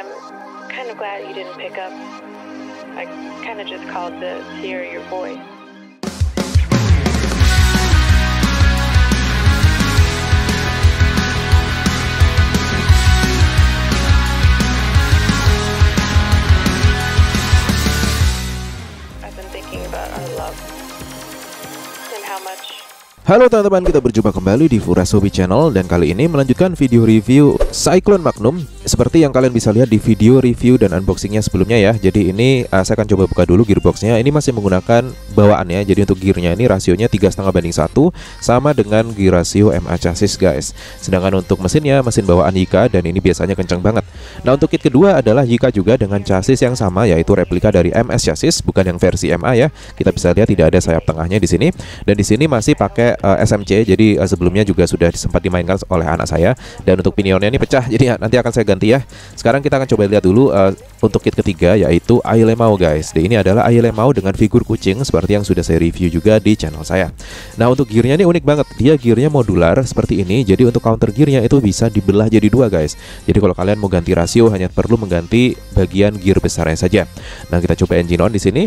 I'm kind of glad you didn't pick up. I kind of just called to hear your voice. I've been thinking about our love and how much. Halo teman-teman, kita berjumpa kembali di Furas Hobby Channel. Dan kali ini melanjutkan video review Cyclone Magnum. Seperti yang kalian bisa lihat di video review dan unboxingnya sebelumnya ya. Jadi ini saya akan coba buka dulu gearboxnya. Ini masih menggunakan bawaannya. Jadi untuk gearnya ini rasionya 3,5:1, sama dengan gear rasio MA chassis guys. Sedangkan untuk mesinnya, mesin bawaan Yika, dan ini biasanya kencang banget. Nah untuk kit kedua adalah Yika juga dengan chassis yang sama, yaitu replika dari MS chassis, bukan yang versi MA ya. Kita bisa lihat tidak ada sayap tengahnya di sini. Dan di sini masih pakai SMC, jadi sebelumnya juga sudah sempat dimainkan oleh anak saya. Dan untuk pinionnya ini pecah, jadi nanti akan saya ganti ya. Sekarang kita akan coba lihat dulu untuk kit ketiga, yaitu Ailemao guys. Ini adalah Ailemao dengan figur kucing seperti yang sudah saya review juga di channel saya. Nah untuk gearnya ini unik banget, dia gearnya modular seperti ini. Jadi untuk counter gearnya itu bisa dibelah jadi dua guys. Jadi kalau kalian mau ganti rasio hanya perlu mengganti bagian gear besarnya saja. Nah kita coba engine on di sini.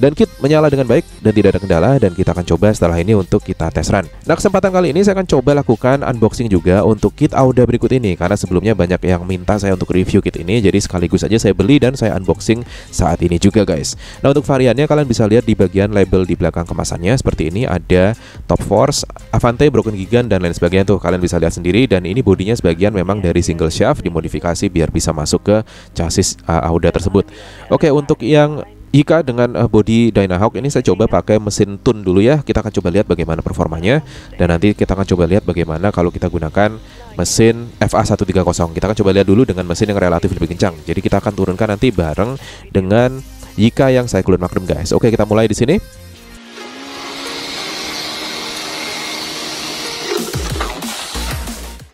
Dan kit menyala dengan baik dan tidak ada kendala, dan kita akan coba setelah ini untuk kita tes run. Nah kesempatan kali ini saya akan coba lakukan unboxing juga untuk kit Auda berikut ini, karena sebelumnya banyak yang minta saya untuk review kit ini. Jadi sekaligus aja saya beli dan saya unboxing saat ini juga guys. Nah untuk variannya kalian bisa lihat di bagian label di belakang kemasannya. Seperti ini ada Top Force, Avante, Broken Gigant, dan lain sebagainya tuh. Kalian bisa lihat sendiri. Dan ini bodinya sebagian memang dari single shaft dimodifikasi biar bisa masuk ke chassis Auda tersebut. Oke, untuk yang Yika dengan body Dynahawk ini saya coba pakai mesin tune dulu ya. Kita akan coba lihat bagaimana performanya. Dan nanti kita akan coba lihat bagaimana kalau kita gunakan mesin FA130. Kita akan coba lihat dulu dengan mesin yang relatif lebih kencang. Jadi kita akan turunkan nanti bareng dengan Yika yang Cyclone Magnum guys. Oke, kita mulai di sini.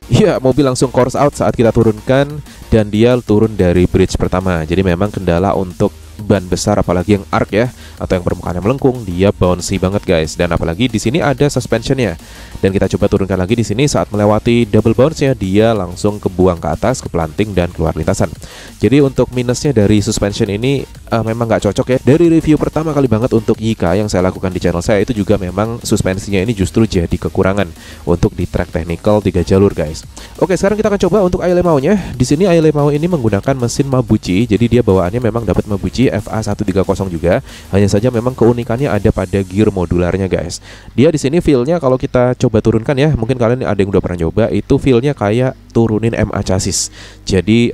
Ya, mobil langsung course out saat kita turunkan, dan dia turun dari bridge pertama. Jadi memang kendala untuk ban besar, apalagi yang arc ya, atau yang permukaannya melengkung, dia bouncy banget guys. Dan apalagi di sini ada suspensionnya. Dan kita coba turunkan lagi di sini, saat melewati double bounce-nya dia langsung kebuang ke atas, ke planting dan keluar lintasan. Jadi untuk minusnya dari suspension ini memang nggak cocok ya. Dari review pertama kali banget untuk Yika yang saya lakukan di channel saya, itu juga memang suspensinya ini justru jadi kekurangan untuk di track technical 3 jalur guys. Oke, sekarang kita akan coba untuk Ailemao-nya. Di sini Ailemao ini menggunakan mesin Mabuchi, jadi dia bawaannya memang dapat Mabuchi FA130 juga. Hanya saja memang keunikannya ada pada gear modularnya guys. Dia di sini feel-nya kalau kita coba turunkan ya, mungkin kalian ada yang udah pernah coba, itu feel-nya kayak turunin MA chassis. Jadi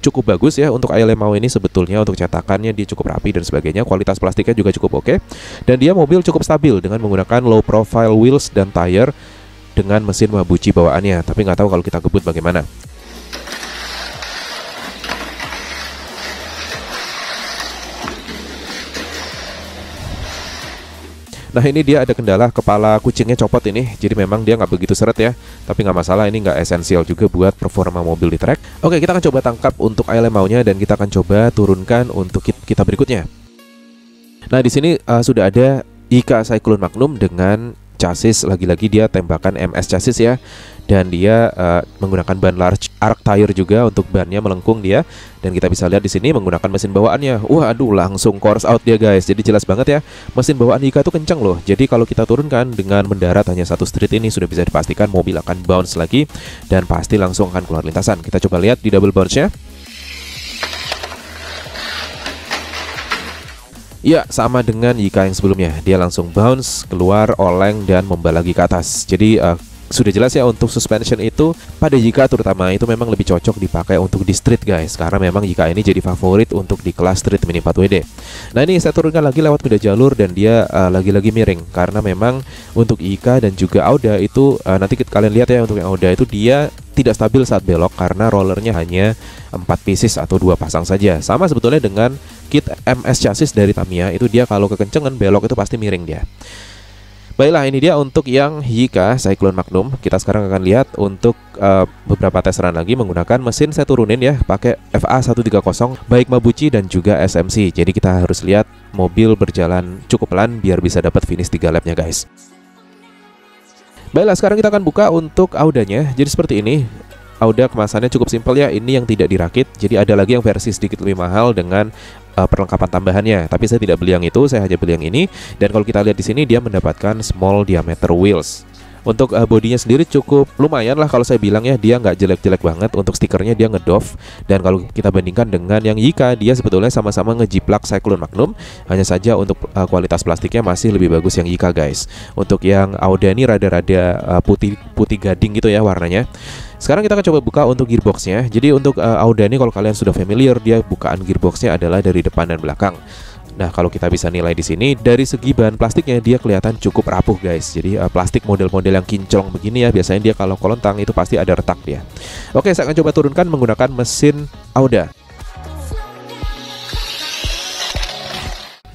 cukup bagus ya untuk Ailemao ini sebetulnya. Untuk cetakannya dia cukup rapi dan sebagainya. Kualitas plastiknya juga cukup oke. Dan dia mobil cukup stabil dengan menggunakan low profile wheels dan tire dengan mesin Mabuchi bawaannya. Tapi nggak tahu kalau kita gebut bagaimana. Nah ini dia ada kendala, kepala kucingnya copot ini. Jadi memang dia nggak begitu seret ya. Tapi nggak masalah, ini nggak esensial juga buat performa mobil di track. Oke, kita akan coba tangkap untuk Ailemao-nya, dan kita akan coba turunkan untuk kit kita berikutnya. Nah di sini sudah ada Yika Cyclone Magnum dengan chassis, lagi-lagi dia tembakan MS chassis ya. Dan dia menggunakan ban large arc tire juga untuk bannya melengkung dia. Dan kita bisa lihat di sini menggunakan mesin bawaannya. Waduh, langsung course out dia guys. Jadi jelas banget ya, mesin bawaan Yika itu kencang loh. Jadi kalau kita turunkan dengan mendarat hanya satu street ini, sudah bisa dipastikan mobil akan bounce lagi dan pasti langsung akan keluar lintasan. Kita coba lihat di double bounce-nya. Ya, sama dengan Yika yang sebelumnya. Dia langsung bounce, keluar, oleng, dan membal lagi ke atas. Jadi sudah jelas ya, untuk suspension itu pada Yika terutama itu memang lebih cocok dipakai untuk di street guys, karena memang Yika ini jadi favorit untuk di kelas street mini 4WD. Nah ini saya turunkan lagi lewat beda jalur, dan dia lagi-lagi miring karena memang untuk Yika dan juga Auda itu nanti kalian lihat ya, untuk yang Auda itu dia tidak stabil saat belok karena rollernya hanya 4 pieces atau 2 pasang saja. Sama sebetulnya dengan kit MS chassis dari Tamiya, itu dia kalau kekencengan belok itu pasti miring dia. Baiklah, ini dia untuk yang Yika Cyclone Magnum. Kita sekarang akan lihat untuk beberapa tes run lagi menggunakan mesin. Saya turunin ya, pakai FA130 baik Mabuchi dan juga SMC. Jadi kita harus lihat mobil berjalan cukup pelan biar bisa dapat finish 3 lapnya guys. Baiklah, sekarang kita akan buka untuk Audanya. Jadi seperti ini. Auda kemasannya cukup simpel ya. Ini yang tidak dirakit. Jadi ada lagi yang versi sedikit lebih mahal dengan perlengkapan tambahannya. Tapi saya tidak beli yang itu, saya hanya beli yang ini. Dan kalau kita lihat di sini dia mendapatkan small diameter wheels. Untuk bodinya sendiri cukup lumayan lah kalau saya bilang ya, dia nggak jelek-jelek banget. Untuk stikernya dia ngedove. Dan kalau kita bandingkan dengan yang Yika, dia sebetulnya sama-sama ngejiplak Cyclone Magnum. Hanya saja untuk kualitas plastiknya masih lebih bagus yang Yika guys. Untuk yang Auda ini rada-rada putih gading gitu ya warnanya. Sekarang kita akan coba buka untuk gearboxnya. Jadi untuk Auda ini kalau kalian sudah familiar, dia bukaan gearboxnya adalah dari depan dan belakang. Nah, kalau kita bisa nilai di sini dari segi bahan plastiknya dia kelihatan cukup rapuh guys. Jadi plastik model-model yang kinclong begini ya, biasanya dia kalau kolontang itu pasti ada retak dia. Oke, saya akan coba turunkan menggunakan mesin Auda.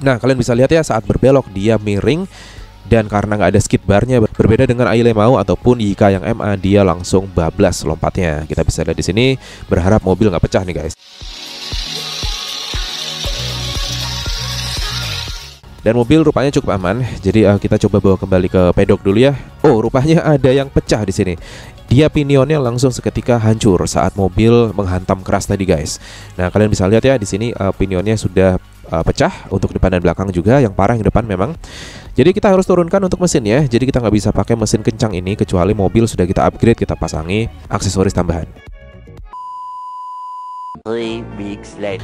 Nah, kalian bisa lihat ya saat berbelok dia miring. Dan karena nggak ada skid barnya, berbeda dengan Ailemao ataupun Yika yang MA, dia langsung bablas lompatnya. Kita bisa lihat di sini, berharap mobil nggak pecah nih guys. Dan mobil rupanya cukup aman. Jadi kita coba bawa kembali ke pedok dulu ya. Oh, rupanya ada yang pecah di sini. Dia pinionnya langsung seketika hancur saat mobil menghantam keras tadi guys. Nah, kalian bisa lihat ya di sini pinionnya sudah pecah untuk depan dan belakang juga. Yang parah yang depan memang. Jadi kita harus turunkan untuk mesin ya. Jadi kita nggak bisa pakai mesin kencang ini kecuali mobil sudah kita upgrade, kita pasangi aksesoris tambahan.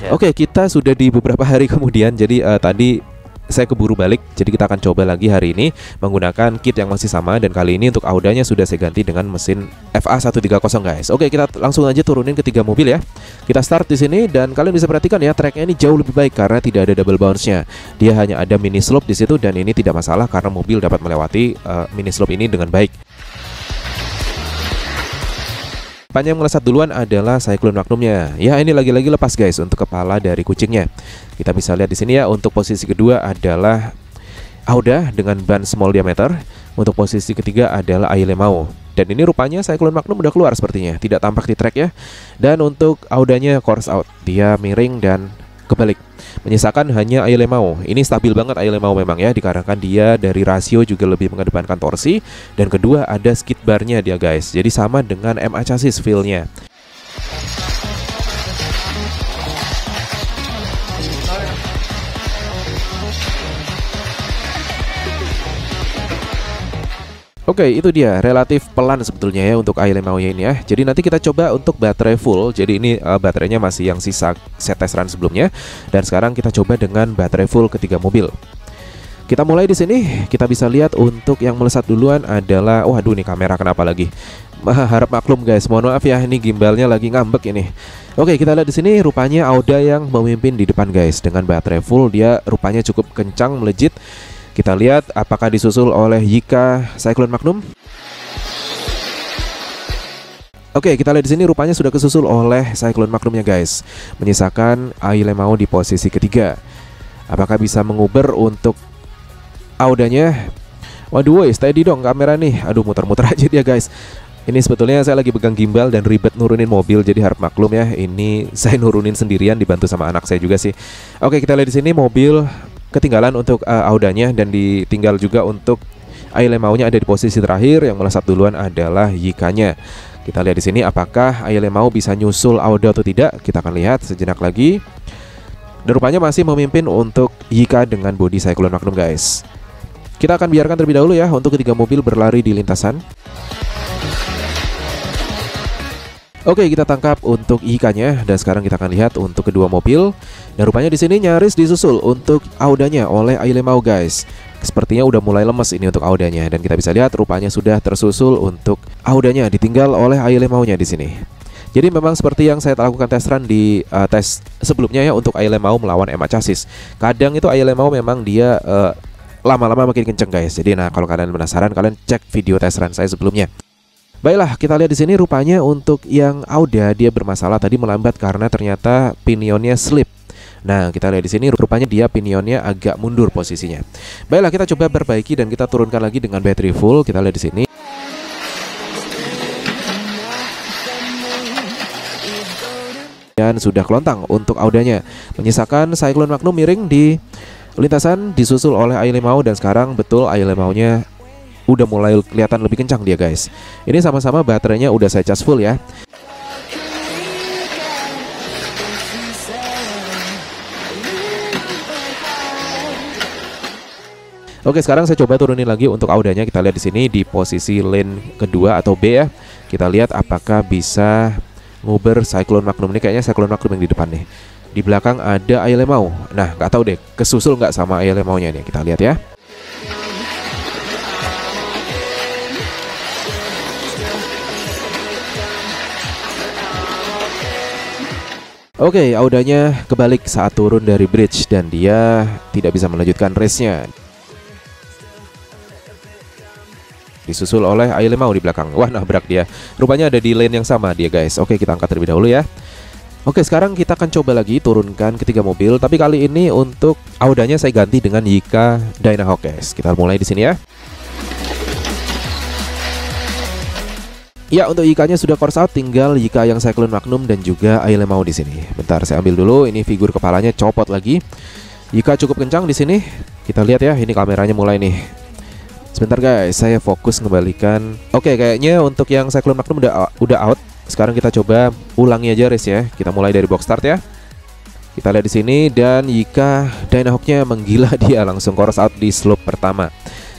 Oke, kita sudah di beberapa hari kemudian. Jadi tadi saya keburu balik, jadi kita akan coba lagi hari ini menggunakan kit yang masih sama. Dan kali ini untuk Audanya sudah saya ganti dengan mesin FA130 guys. Oke, kita langsung aja turunin ketiga mobil ya. Kita start di sini dan kalian bisa perhatikan ya, tracknya ini jauh lebih baik karena tidak ada double bounce-nya. Dia hanya ada mini slope di situ dan ini tidak masalah karena mobil dapat melewati mini slope ini dengan baik. Yang melesat duluan adalah Cyclone Magnumnya. Ya, ini lagi-lagi lepas guys untuk kepala dari kucingnya. Kita bisa lihat di sini ya, untuk posisi kedua adalah Auda dengan ban small diameter. Untuk posisi ketiga adalah Ailemao. Dan ini rupanya Cyclone Magnum udah keluar sepertinya, tidak tampak di track ya. Dan untuk Audanya course out, dia miring dan kebalik. Menyisakan hanya Ailemao. Ini stabil banget Ailemao memang ya, dikarenakan dia dari rasio juga lebih mengedepankan torsi. Dan kedua ada skid barnya dia guys. Jadi sama dengan MA chassis feel-nya. Oke, itu dia relatif pelan sebetulnya ya untuk Ailemao ini ya. Jadi nanti kita coba untuk baterai full. Jadi ini baterainya masih yang sisa set test run sebelumnya. Dan sekarang kita coba dengan baterai full ketiga mobil. Kita mulai di sini. Kita bisa lihat untuk yang melesat duluan adalah, waduh nih kamera kenapa lagi? Harap maklum guys, mohon maaf ya, ini gimbalnya lagi ngambek ini. Oke, kita lihat di sini rupanya Auda yang memimpin di depan guys. Dengan baterai full dia rupanya cukup kencang melejit. Kita lihat apakah disusul oleh Yika Cyclone Magnum. Oke, kita lihat di sini rupanya sudah kesusul oleh Cyclone Magnumnya guys. Menyisakan Ailemao di posisi ketiga. Apakah bisa menguber untuk Audanya? Waduh, woy, steady dong kamera nih. Aduh, muter-muter aja dia guys. Ini sebetulnya saya lagi pegang gimbal dan ribet nurunin mobil, jadi harap maklum ya. Ini saya nurunin sendirian dibantu sama anak saya juga sih. Oke, kita lihat di sini mobil ketinggalan untuk Audanya dan ditinggal juga untuk Ailemao-nya ada di posisi terakhir. Yang melesat duluan adalah Yikanya. Kita lihat di sini apakah Ailemao bisa nyusul Auda atau tidak. Kita akan lihat sejenak lagi. Dan rupanya masih memimpin untuk Yika dengan bodi Cyclone Magnum guys. Kita akan biarkan terlebih dahulu ya untuk ketiga mobil berlari di lintasan. Oke, kita tangkap untuk Yikanya dan sekarang kita akan lihat untuk kedua mobil. Dan rupanya di sini nyaris disusul untuk Audanya oleh Ailemao guys. Sepertinya udah mulai lemes ini untuk Audanya dan kita bisa lihat rupanya sudah tersusul untuk Audanya ditinggal oleh Ailemao-nya di sini. Jadi memang seperti yang saya lakukan test run di tes sebelumnya ya untuk Ailemao melawan MA chassis. Kadang itu Ailemao memang dia lama-lama makin kenceng guys. Jadi nah kalau kalian penasaran kalian cek video test run saya sebelumnya. Baiklah, kita lihat di sini rupanya untuk yang Auda dia bermasalah tadi melambat karena ternyata pinionnya slip. Nah, kita lihat di sini rupanya dia pinionnya agak mundur posisinya. Baiklah, kita coba perbaiki dan kita turunkan lagi dengan battery full. Kita lihat di sini. Dan sudah kelontang untuk Audanya. Menyisakan Cyclone Magnum miring di lintasan disusul oleh Ailemao dan sekarang betul Ailemao-nya udah mulai kelihatan lebih kencang dia guys. Ini sama-sama baterainya udah saya cas full ya. Oke, sekarang saya coba turunin lagi untuk audanya. Kita lihat di sini di posisi lane kedua atau B ya. Kita lihat apakah bisa nguber Cyclone Magnum. Ini kayaknya Cyclone Magnum yang di depan nih. Di belakang ada Ailemau. Nah, nggak tahu deh kesusul nggak sama Ailemau-nya nih. Kita lihat ya. Oke, audanya kebalik saat turun dari bridge dan dia tidak bisa melanjutkan race-nya. Disusul oleh Ailemau di belakang. Wah, nabrak dia. Rupanya ada di lane yang sama dia, guys. Oke, kita angkat terlebih dahulu ya. Oke, sekarang kita akan coba lagi turunkan ketiga mobil, tapi kali ini untuk audanya saya ganti dengan Yika Dynahawk, guys. Kita mulai di sini ya. Ya, untuk Yika-nya sudah course out, tinggal Yika yang Cyclone Magnum dan juga Ailemau di sini. Bentar, saya ambil dulu. Ini figur kepalanya copot lagi. Yika cukup kencang di sini. Kita lihat ya, ini kameranya mulai nih. Sebentar guys, saya fokus kembalikan. Oke, kayaknya untuk yang Cyclone Magnum udah out. Sekarang kita coba ulangi aja race ya. Kita mulai dari box start ya. Kita lihat di sini dan Yika Dynahawk-nya menggila, dia langsung course out di slope pertama.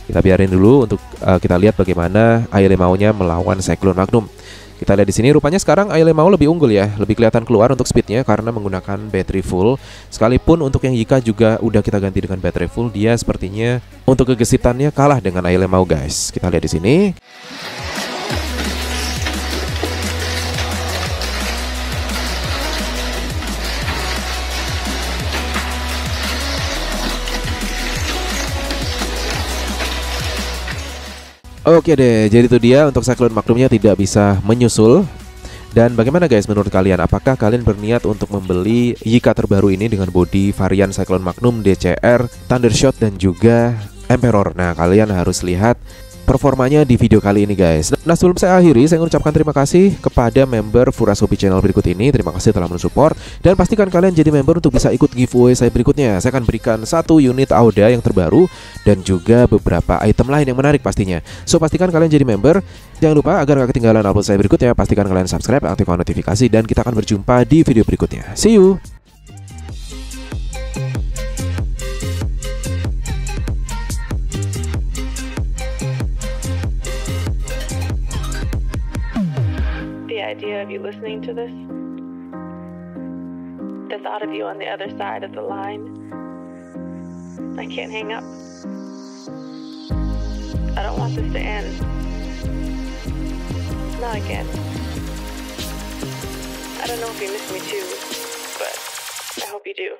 Kita biarin dulu untuk kita lihat bagaimana Ailemau-nya melawan Cyclone Magnum. Kita lihat di sini rupanya sekarang Ailemau lebih unggul ya, lebih kelihatan keluar untuk speednya karena menggunakan battery full. Sekalipun untuk yang Yika juga udah kita ganti dengan battery full, dia sepertinya untuk kegesitannya kalah dengan Ailemau, guys. Kita lihat di sini. Oke deh, jadi itu dia untuk Cyclone Magnumnya tidak bisa menyusul. Dan bagaimana guys menurut kalian? Apakah kalian berniat untuk membeli Yika terbaru ini dengan bodi varian Cyclone Magnum, DCR, Thundershot dan juga Emperor? Nah, kalian harus lihat performanya di video kali ini guys. Nah, sebelum saya akhiri, saya mengucapkan terima kasih kepada member Furasobi channel berikut ini. Terima kasih telah mensupport. Dan pastikan kalian jadi member untuk bisa ikut giveaway saya berikutnya. Saya akan berikan 1 unit Auda yang terbaru dan juga beberapa item lain yang menarik pastinya. So, pastikan kalian jadi member. Jangan lupa agar gak ketinggalan upload saya berikutnya, pastikan kalian subscribe, aktifkan notifikasi, dan kita akan berjumpa di video berikutnya. See you! Idea of you listening to this, the thought of you on the other side of the line, I can't hang up. I don't want this to end. Not again. I don't know if you miss me too, but I hope you do.